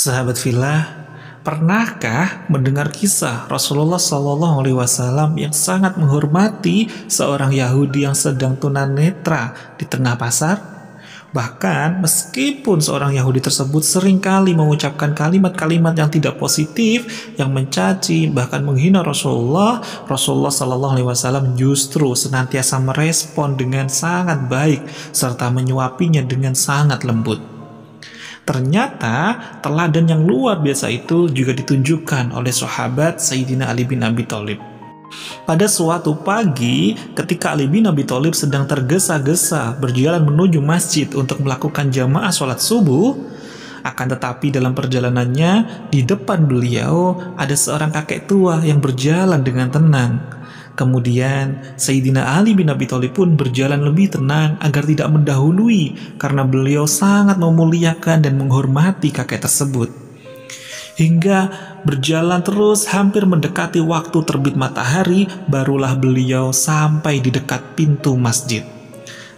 Sahabat fillah, pernahkah mendengar kisah Rasulullah SAW yang sangat menghormati seorang Yahudi yang sedang tunanetra di tengah pasar? Bahkan meskipun seorang Yahudi tersebut seringkali mengucapkan kalimat-kalimat yang tidak positif, yang mencaci bahkan menghina Rasulullah SAW justru senantiasa merespon dengan sangat baik serta menyuapinya dengan sangat lembut. Ternyata teladan yang luar biasa itu juga ditunjukkan oleh sahabat Sayyidina Ali bin Abi Thalib. Pada suatu pagi, ketika Ali bin Abi Thalib sedang tergesa-gesa berjalan menuju masjid untuk melakukan jamaah sholat subuh, akan tetapi dalam perjalanannya, di depan beliau ada seorang kakek tua yang berjalan dengan tenang. Kemudian Sayyidina Ali bin Abi Thalib pun berjalan lebih tenang agar tidak mendahului karena beliau sangat memuliakan dan menghormati kakek tersebut. Hingga berjalan terus hampir mendekati waktu terbit matahari, barulah beliau sampai di dekat pintu masjid.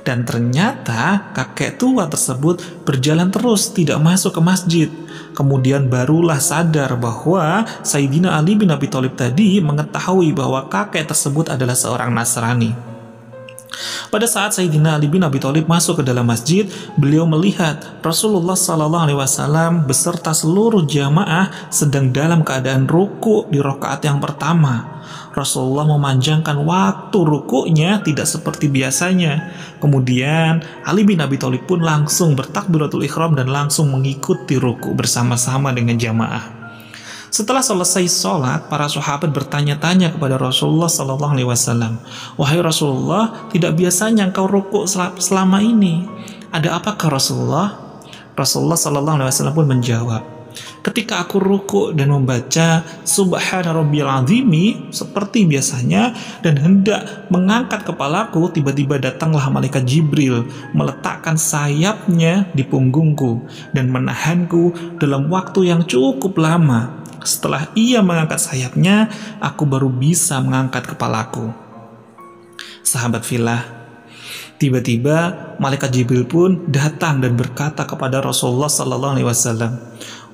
Dan ternyata kakek tua tersebut berjalan terus tidak masuk ke masjid. Kemudian barulah sadar bahwa Sayyidina Ali bin Abi Thalib tadi mengetahui bahwa kakek tersebut adalah seorang Nasrani. Pada saat Sayyidina Ali bin Abi Thalib masuk ke dalam masjid, beliau melihat Rasulullah SAW beserta seluruh jamaah sedang dalam keadaan ruku di rakaat yang pertama. Rasulullah memanjangkan waktu rukuknya tidak seperti biasanya. Kemudian Ali bin Abi Thalib pun langsung bertakbiratul ihram dan langsung mengikuti ruku bersama-sama dengan jamaah. Setelah selesai sholat, para sahabat bertanya-tanya kepada Rasulullah SAW, "Wahai Rasulullah, tidak biasanya engkau rukuk selama ini. Ada apakah Rasulullah?" Rasulullah SAW pun menjawab, "Ketika aku rukuk dan membaca Subhana Rabbiyal Azimi seperti biasanya dan hendak mengangkat kepalaku, tiba-tiba datanglah malaikat Jibril meletakkan sayapnya di punggungku dan menahanku dalam waktu yang cukup lama. Setelah ia mengangkat sayapnya, aku baru bisa mengangkat kepalaku." Sahabat fillah, tiba-tiba malaikat Jibril pun datang dan berkata kepada Rasulullah SAW,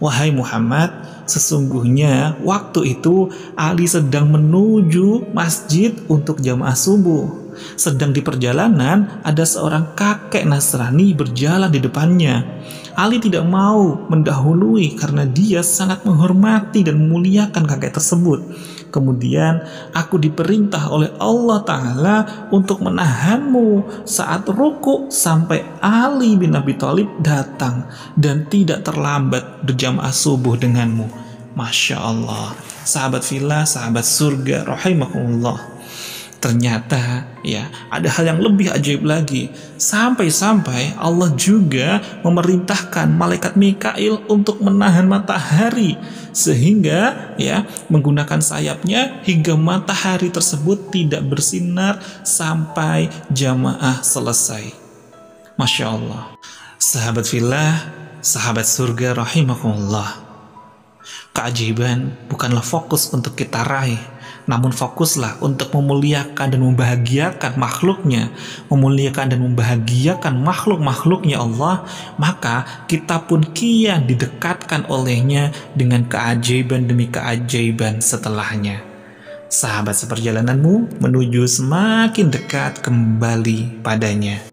"Wahai Muhammad, sesungguhnya waktu itu Ali sedang menuju masjid untuk jamaah subuh. Sedang di perjalanan ada seorang kakek Nasrani berjalan di depannya. Ali tidak mau mendahului karena dia sangat menghormati dan memuliakan kakek tersebut. Kemudian aku diperintah oleh Allah Ta'ala untuk menahanmu saat ruku sampai Ali bin Abi Thalib datang dan tidak terlambat berjamaah subuh denganmu." Masya Allah. Sahabat fillah, sahabat surga rahimakumullah. Ternyata ya ada hal yang lebih ajaib lagi. Sampai-sampai Allah juga memerintahkan malaikat Mikail untuk menahan matahari, sehingga ya menggunakan sayapnya hingga matahari tersebut tidak bersinar sampai jamaah selesai. Masya Allah. Sahabat fillah, sahabat surga rahimakumullah. Keajaiban bukanlah fokus untuk kita raih, namun fokuslah untuk memuliakan dan membahagiakan makhluknya, memuliakan dan membahagiakan makhluk-makhluknya Allah, maka kita pun kian didekatkan olehnya dengan keajaiban demi keajaiban setelahnya. Sahabat seperjalananmu menuju semakin dekat kembali padanya.